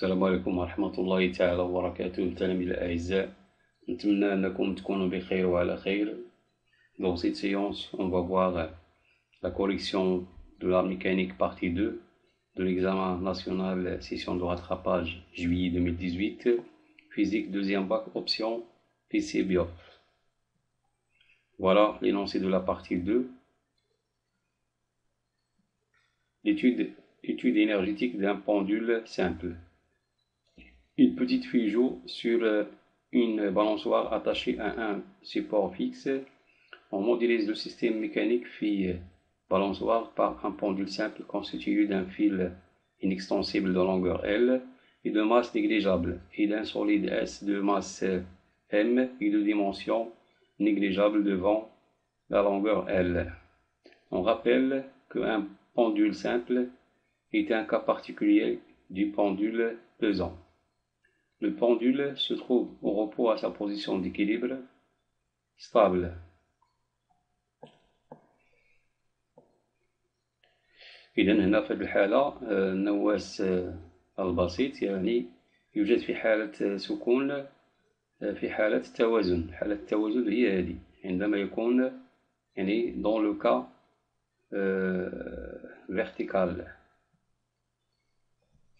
السلام عليكم ورحمة الله تعالى وبركاته تلاميذ الأعزاء. نتمنى أنكم تكونوا بخير وعلى خير. Dans cette séance, on va voir la correction de la mécanique partie 2 de l'examen national session de rattrapage juillet 2018, physique deuxième bac option PC Bio. Voilà l'énoncé de la partie 2. Étude énergétique d'un pendule simple. Une petite fille joue sur une balançoire attachée à un support fixe. On modélise le système mécanique fille-balançoire par un pendule simple constitué d'un fil inextensible de longueur L et de masse négligeable et d'un solide S de masse M et de dimension négligeable devant la longueur L. On rappelle qu'un pendule simple est un cas particulier du pendule pesant. Le pendule se trouve au repos à sa position d'équilibre stable. إذا هنا في الحالة النواة البسيط يعني يوجد في حالة سكون في حالة التوازن. حالة التوازن هي هذه عندما يكون يعني dans le cas vertical.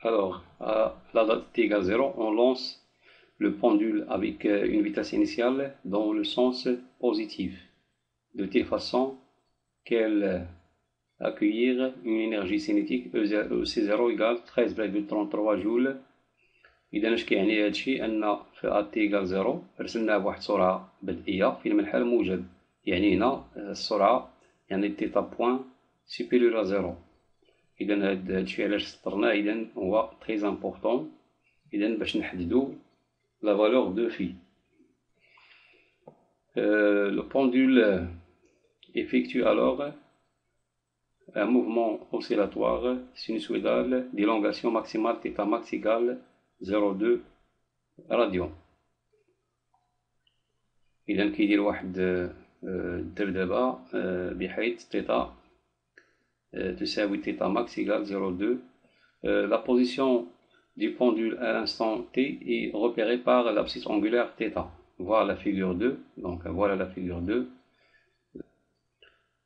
Alors, à la date t égale 0, on lance le pendule avec une vitesse initiale dans le sens positif, de telle façon qu'elle accueillir une énergie cinétique EC0 égale 13,33 جول. إذا اش كيعني هادشي أن في A t égale 0 رسلناه بواحد السرعة بدئية في المنحى موجب، يعني هنا السرعة يعني تيتا بوان سوبيريور à 0. إذا هادشي علاش سطرناه إذا هو très important. إذا باش نحددو la valeur de phi. Le pendule effectue alors un mouvement oscillatoire sinusoïdal d'élongation maximale θ max égale 0,2 radion. إذا كيدير واحد الدبدبة بحيث θ تساوي θ max égale 0,2. La position du pendule à l'instant t est repérée par l'abscisse angulaire θ. Voilà la figure 2. Donc voilà la figure 2.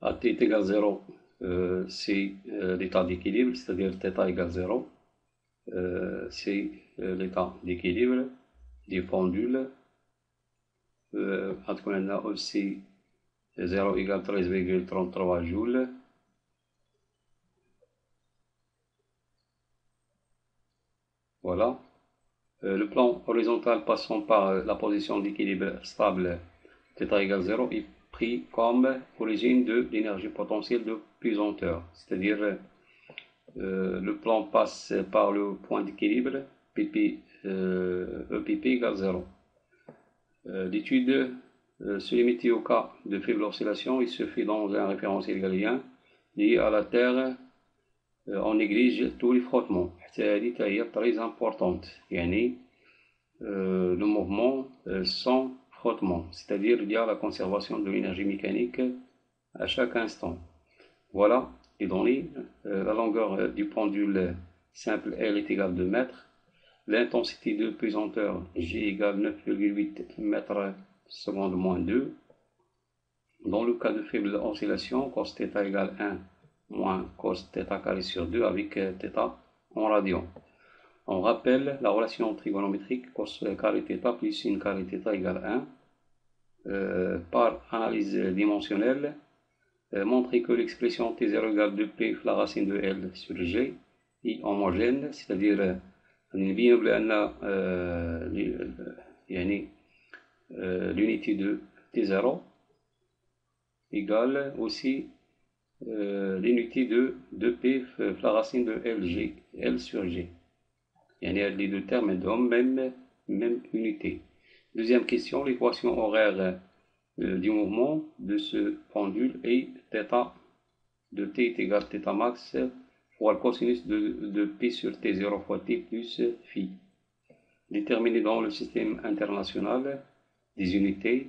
À t égale 0, c'est l'état d'équilibre, c'est-à-dire θ égale 0. C'est l'état d'équilibre du pendule. غتكون عندنا aussi 0 égale 13,33 joules. Voilà. Le plan horizontal passant par la position d'équilibre stable θ égale 0 est pris comme origine de l'énergie potentielle de pesanteur, c'est-à-dire le plan passe par le point d'équilibre PP, EPP égale 0. L'étude se limite au cas de faible oscillation. Il se fait dans un référentiel galiléen lié à la Terre. On néglige tous les frottements. C'est très importante. يعني le mouvement sans frottement, c'est-à-dire il y a la conservation de l'énergie mécanique à chaque instant. Voilà les données. La longueur du pendule simple L est égale à 2 mètres. L'intensité de pesanteur G égale 9,8 mètres seconde moins 2. Dans le cas de faible oscillation, cos θ égale 1 moins cos θ carré sur 2 avec θ en radian. On rappelle la relation trigonométrique cos carré θ plus sin carré θ égale 1. Par analyse dimensionnelle, montrer que l'expression T0 égale 2P la racine de L sur G est homogène, c'est-à-dire نبين بأن يعني l'unité de T0 égale aussi l'unité de 2P la racine de L sur G. يعني les deux termes donnent même unité. Deuxième question, l'équation horaire du mouvement de ce pendule est θ de t est égal à θ max fois le cosinus de P sur T0 fois T plus phi. Déterminer dans le système international des unités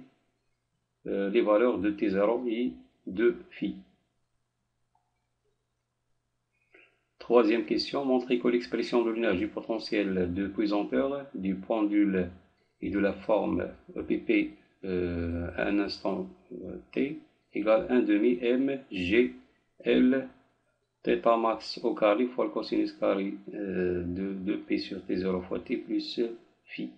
les valeurs de T0 et de phi. Troisième question, montrez que l'expression de l'énergie potentielle de pesanteur du pendule et de la forme EPP à un instant t égale 1 demi m g l θ max au carré fois le cosinus carré de 2p sur t0 fois t plus phi.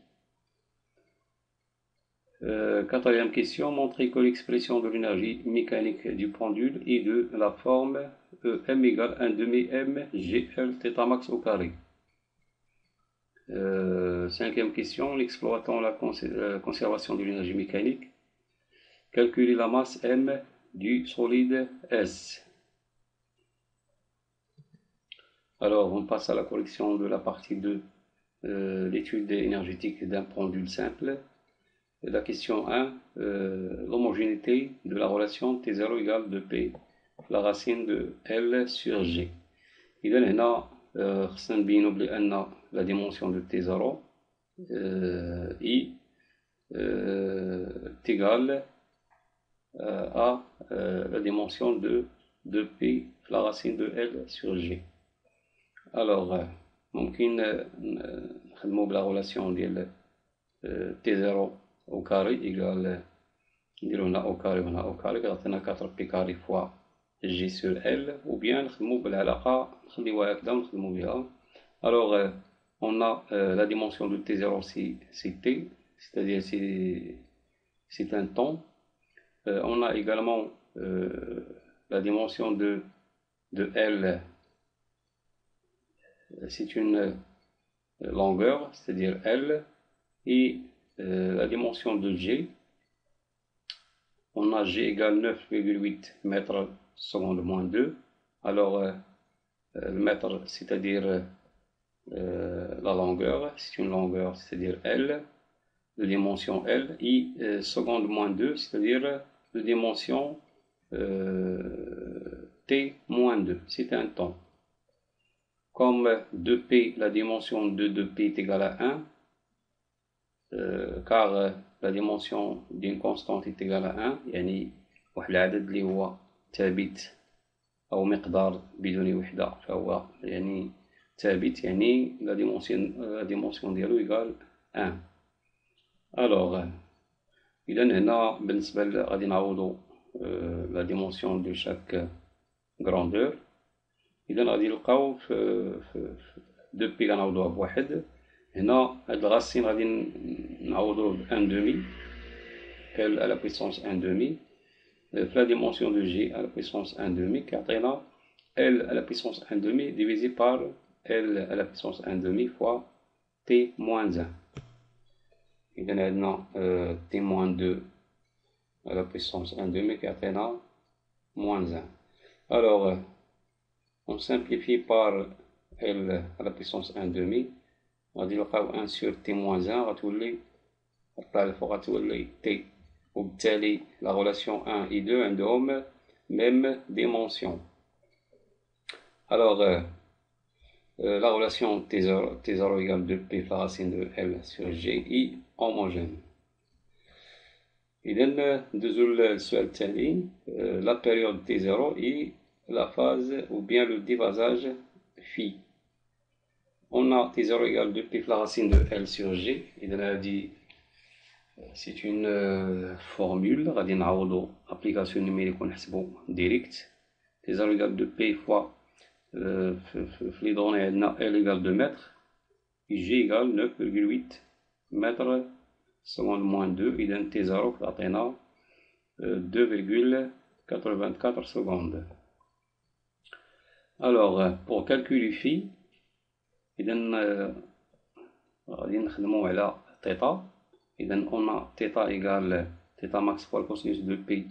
Quatrième question, montrez que l'expression de l'énergie mécanique du pendule est de la forme m égale 1 demi m gl θ max au carré. Cinquième question, l'exploitant la conservation de l'énergie mécanique, calculez la masse m du solide S. Alors, on passe à la correction de la partie 2, l'étude énergétique d'un pendule simple. La question 1, l'homogénéité de la relation T0 égale 2P, la racine de L sur G. إذا هنا خصنا نبينو بأن la dimension de T0 est égale à la dimension de 2P, la racine de L sur G. Alors, ممكن نخدمو بلا relation ديال T0 au carré égale نديرو هنا au carré وهنا au carré كتعطينا 4P carré fois G sur L, ou bien نخدمو بالعلاقة نخليوها هكذا ونخدمو بها. Alors on a la dimension de T0 c'est T, c'est-à-dire c'est un temps. On a également la dimension de L, c'est une longueur, c'est-à-dire L, et la dimension de G, on a G égale 9,8 mètres seconde moins 2. Alors le mètre, c'est-à-dire la longueur, c'est une longueur, c'est-à-dire L, de dimension L, et seconde moins 2, c'est-à-dire de dimension T moins 2, c'est un temps. Comme 2P, la dimension de 2P est égale à 1, car la dimension d'une constante est égale à 1, يعني واحد العدد اللي هو ثابت أو مقدار بدون وحدة فهو يعني ثابت، يعني la dimension ديالو égale 1. Alors إذا هنا بالنسبة غادي نعوضو la dimension de chaque grandeur. إذا غادي نلقاو في 2P غنعوضوها بواحد. هنا هاد الغاسين غادي نعوضو ب 1 demi L à la puissance 1 demi في la dimension de G à la puissance 1 demi كيعطينا L à la puissance 1 demi divisé par L à la puissance 1 demi fois T moins 1. إذا عندنا T moins 2 à la puissance 1 demi كيعطينا moins 1. Alors on simplifie par L à la puissance 1 demi, غادي نلقاو 1 sur T moins 1 غتولي غطلع لفوق غتولي T, وبالتالي la relation 1 et 2 عندهم même dimension. Alors la relation T0 égale 2P la racine de L sur G est homogène. إذا ندوزو للسؤال التالي، la période T0 est la phase ou bien le déphasage phi. On a T0 égale 2P la racine de L sur G. C'est une formule, غادي نعوضو application numérique ونحسبو direct. T0 égale 2P fois في les données عندنا L égale 2 mètres et G égale 9,8 mètres seconde moins 2. إذا T0 كتعطينا 2,84 secondes. Alors pour calculer phi إذا غادي نخدمو على θ. إذا on a θ égale θ max fois le cosinus de P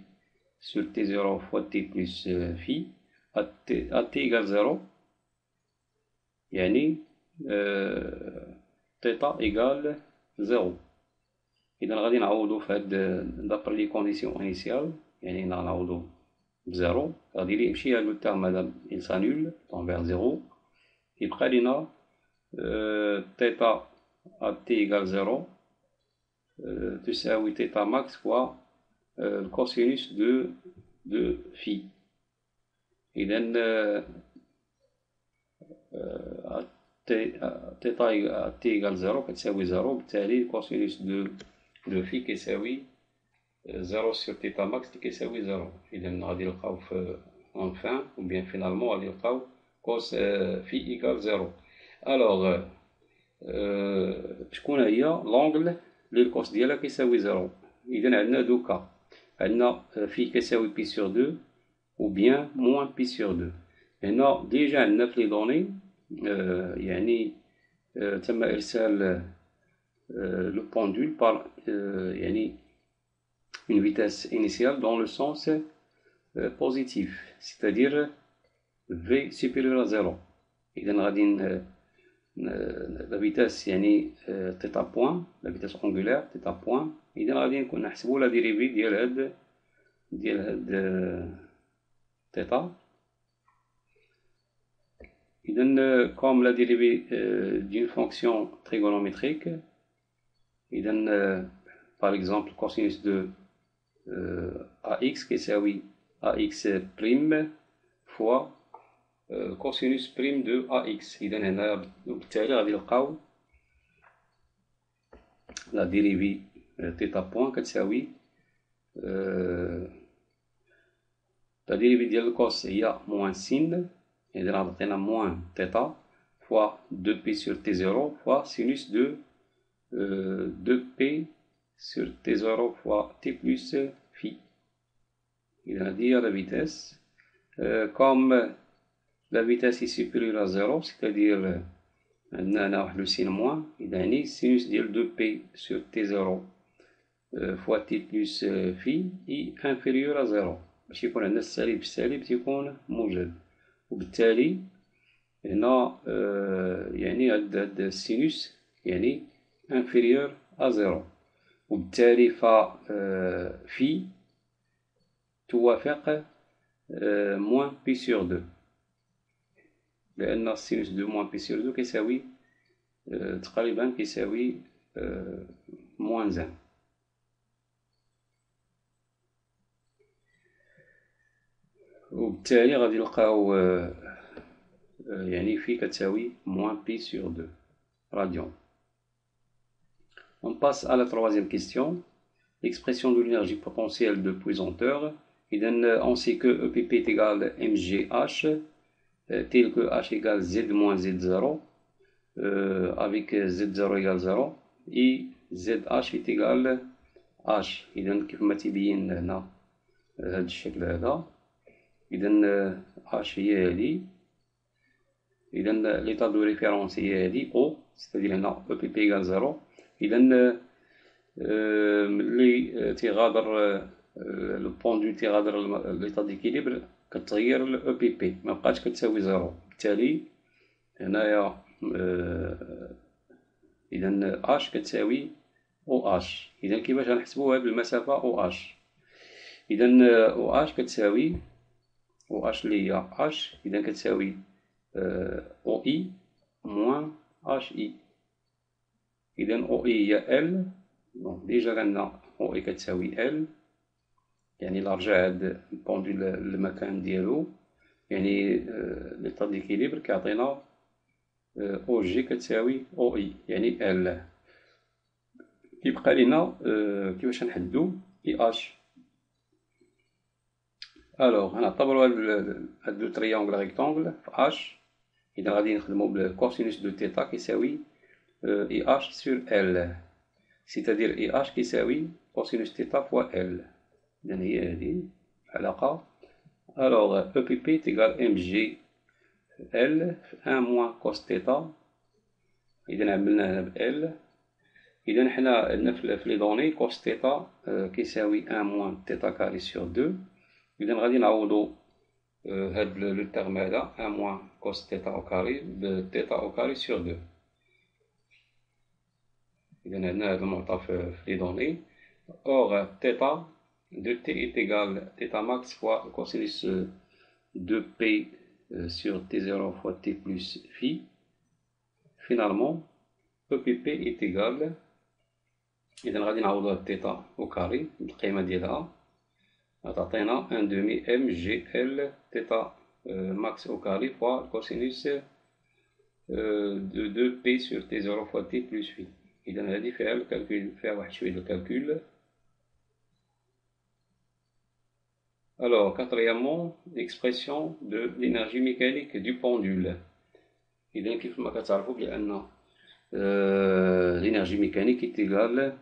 sur T0 fois T plus phi à T égale 0 يعني θ égale 0. إذا غادي نعوضو في هاد d'après les conditions initiales، يعني نعوضو بزيرو، غادي يمشي هاد لو تيرم هذا il s'annule tend vers 0، يبقى لينا θ à T égale 0 تساوي θ max fois le cosinus de phi. إذا تيتا تي إيكال زيرو كتساوي زيرو، بالتالي كوسينوس دو في كيساوي زيرو سور تيتا ماكس اللي كيساوي زيرو. إذا غادي نلقاو في اون فان أو بيان فينالمون غادي نلقاو كوس في إيكال زيرو. ألوغ شكون هي لونغل لي الكوس ديالها كيساوي زيرو؟ إذا عندنا دو كا، عندنا في كيساوي بي سور دو أو بيان موان بي سور دو. هنا ديجا عندنا في لي دوني يعني تم إرسال le pendule par يعني une vitesse initiale dans le sens positif, c'est-à-dire v supérieur à 0. إذا غادي la vitesse يعني θ point, la vitesse angulaire θ point. إذا غادي نكون نحسبوا لا ديريفي ديال هاد θ. إذا comme la dérivée d'une fonction trigonométrique, par exemple cosinus de ax كيساوي ax prime fois cosinus prime de ax. إذا هنا بالتالي غادي نلقاو لا ديريفي θ point كتساوي لا ديريفي ديال الكوس هي موان سين، إذا غتعطينا موان θ fois 2p sur t0 fois sinus de 2p sur t0 fois t plus phi. إذا هذه هي la vitesse. Comme la vitesse est supérieure à 0, c'est-à-dire عندنا هنا واحد لو سين موان، إذا يعني sinus ديال 2p sur t0 fois t plus phi est inférieur à 0. باش يكون عندنا السالب بالسالب تيكون موجب، وبالتالي هنا يعني هاد السينوس يعني inférieur à 0، وبالتالي ف في توافق موان بي سور دو، لأن السينوس دو موان بي سور دو كيساوي تقريبا كيساوي موان زان. وبالتالي غادي نلقاو يعني في كتساوي موان بي سور دو radian. On passe à la troisième question, l'expression de l'énergie potentielle de puisanteur. On sait que EPP est égal à MGH, tel que H égale Z moins Z0, avec Z0 égale 0, et ZH est égal à H. إذا كيف ما تبين هنا هذا الشكل هذا، إذا H هي هذه، إذا l'état de référence هي هذه O، c'est-à-dire هنا EPP égale 0. إذا ملي تيغادر لو بوندول تيغادر ليطا ديكيليبر كتغير ال بي بي، مبقاتش كتساوي زيرو، بالتالي هنايا إذا اش كتساوي او اش. إذا كيفاش غنحسبوها بالمسافة او اش؟ إذا او اش كتساوي او اش اللي هي اش، إذا كتساوي او اي موان اش اي. إذا او اي هي ال، دونك ديجا عندنا او اي كتساوي ال، يعني لا رجع هاد البوندول للمكان ديالو، يعني ليطا ديكيليبر كيعطينا او جي كتساوي او اي يعني ال. كيبقى لينا كيفاش نحددو اي اش. الوغ غنعتبرو هاد دو تريونغل ريكتونغل في اش، إذا غادي نخدمو بالكوسينوس دو تيتا كيساوي اي اش سور ال، سيتادير اي اش كيساوي كوسينوس تيتا فوا ال. إذا هي هادي العلاقة. الوغ او بي بي تيغال ام جي ال في ان موان كوس تيتا، إذا عملنا هنا ب ال. إذا حنا عندنا في لي دوني كوس تيتا كيساوي ان موان تيتا كاري سور دو. إذا غادي نعوضو هاد لو تيرم هذا ان موان كوس تيتا او كاري بتيتا او كاري سور دو. إذا عندنا هاد المعطى في لي دوني. اور تيتا de t est égal θ max fois cosinus 2p sur t0 fois t plus phi. Finalement, EPP est égal، إذا غادي نعوضو هاد تيتا au carré بالقيمة ديالها غتعطينا 1/2 mgl θ max au carré fois cosinus de 2P sur T0 fois T plus phi. إذا هذه فيها الكالكول، فيها واحد شوية د الكالكول. Alors, quatrièmement, l'expression de l'énergie mécanique du pendule. إذا كيف ما كتعرفوا بأن l'énergie mécanique est égale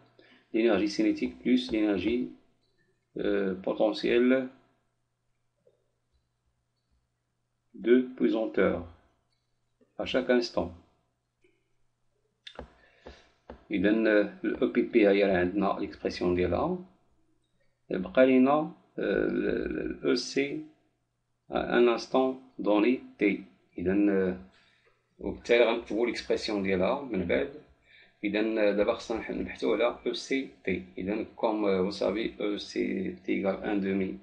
l'énergie cinétique plus l'énergie potentielle de pesanteur à chaque instant. إذا ال EPP هي عندنا l'expression ديالها، بقى لينا ال EC à un instant donné T. إذا وبالتالي غنكتبو l'expression ديالها من بعد. إذا دابا خصنا نبحثو على ECT. إذا comme vous savez ECT égale 1 demi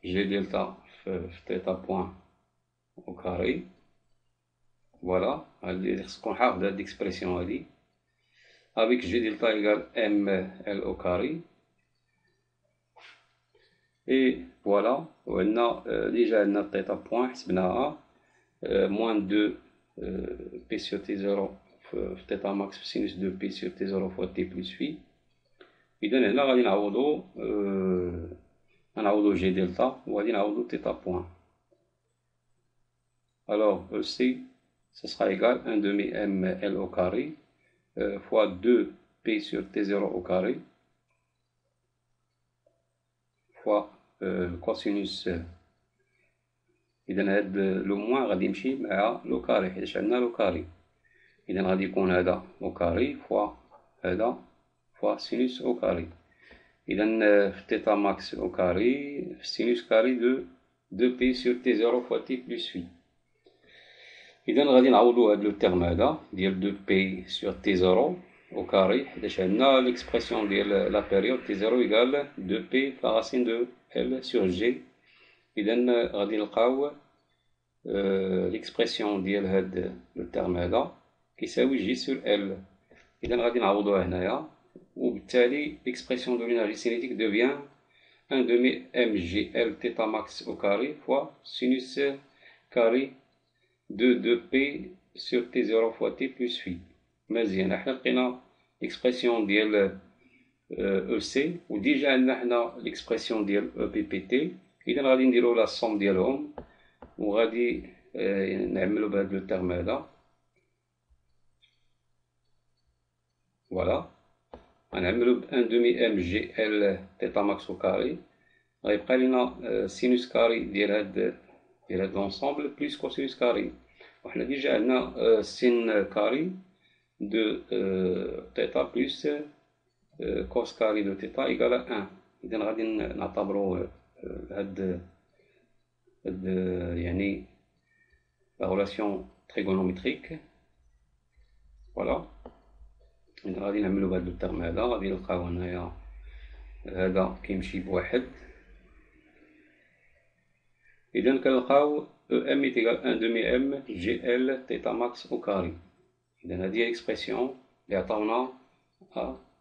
G delta في θ point au carré. Voilà, خصكم حافظ هاد l'expression هادي avec G delta égale ML au carré. Et voilà, وعندنا déjà عندنا θ point حسبناها moins 2 P sur T0 في θ max في sinus 2P sur T0 fois T plus phi. إذا هنا غادي نعوضو G delta وغادي نعوضو θ point. Alors EC ce sera égal 1 demi ML au carré fois 2P sur T0 au carré fois cosinus. إذا هاد لو موان غادي يمشي مع لو كاري حيت عندنا لو كاري. إذا غادي يكون هذا أو كاري فوا هذا فوا سينوس أو كاري. إذا في تيتا ماكس أو كاري في سينوس كاري دو 2P sur T0 fois T plus phi. إذا غادي نعوضو هاد لو تيرم هذا ديال 2P sur T0 أو كاري حيت عندنا ليكسبرسيون ديال لا بيريود T0 إيكال 2P في لا راسين دو L sur G. إذا غادي نلقاو l'expression ديال هاد لو تيرم هذا كيساوي جي سور ال. إذا غادي نعوضوها هنايا وبالتالي l'expression de l'énergie cinétique devient 1 demi mgl θ max au carré fois sinus carré de 2p sur t0 fois t plus phi. مزيان، حنا لقينا l'expression ديال EC وديجا عندنا حنا l'expression ديال EPPT. إذا غادي نديرو لا صوم ديالهم وغادي نعملو بهاد لو تيرم هذا. فوالا غنعملو ب 1 demi mgl θ max au carré. غيبقى لينا سينوس كاري ديال هاد لونسومبل بلس كوسينوس كاري، وحنا ديجا عندنا سين كاري دو θ بلس كوس كاري دو θ إيكال 1. إذا غادي نعتبرو هاد يعني la relation trigonométrique. فوالا إذا غادي نعملو بهاد الترم هذا غادي نلقاو هنايا هذا كيمشي بواحد. إذا كنلقاو ام إيكال 1 demi m gl θ max au carré. إذا هادي هي l'expression اللي عطاونا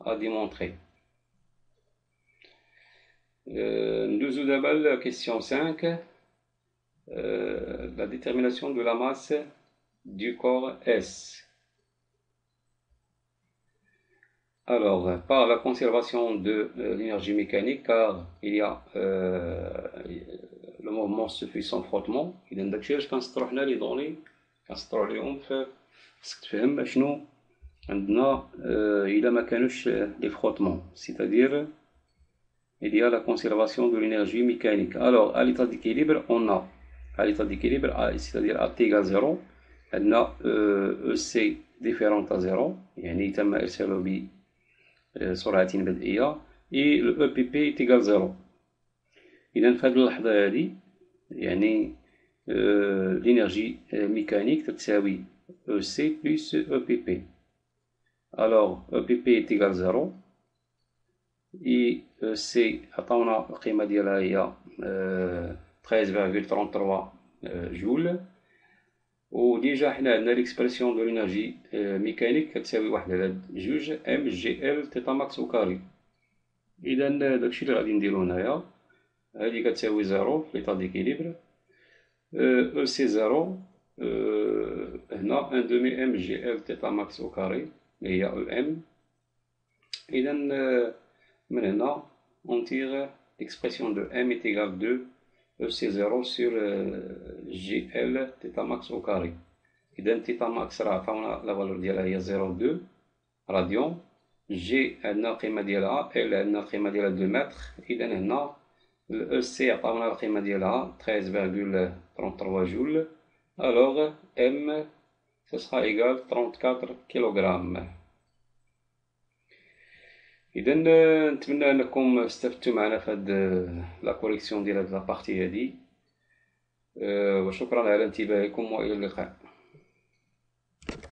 à démontrer. ندوزو دابا la question 5. La détermination de la masse du corps S. Alors, par la conservation de l'énergie mécanique, car il y a le mouvement se fait sans frottement. إذا داكشي علاش كنسطرو حنا لي دوني كنسطرو عليهم. خصك تفهم شنو عندنا إلا ما كانوش لي frottements, c'est-à-dire il y a la conservation de l'énergie mécanique. Alors, à l'état d'équilibre, on a à l'état d'équilibre, c'est-à-dire à t égale 0, عندنا EC différente à 0 يعني تم إرساله بسرعة بدئية et le EPP est égal 0. إذا في هذه اللحظة هذه يعني l'énergie mécanique تساوي EC plus EPP. Alors EPP est égal 0 et EC عطاونا القيمة ديالها هي 13,33 جول. وديجا حنا عندنا ليكسبرسيون دو لينيرجي ميكانيك كتساوي 1 على 2 ام جي ال تيتا ماكس او كاري. اذا داكشي اللي غادي نديرو هنايا هادي كتساوي 0 في ليطا ديكيليبر او سي 0 هنا 1 demi m GL θ max au carré اللي هي EM. إذا من هنا on tire l'expression de m est égale 2 EC0 sur GL θ max au carré. إذا θ max راه عطاونا لا فالور ديالها هي 0.2 راديون، G عندنا القيمة ديالها، L عندنا القيمة ديالها 2 متر. إذا هنا ال EC عطاونا القيمة ديالها 13,33 جول. Alors M ce sera égal 34 kg. إذا نتمنى أنكم استفدتوا معنا في هاد لا كوريكسيون ديال هاد لابارتي هادي، وشكرا على انتباهكم وإلى اللقاء.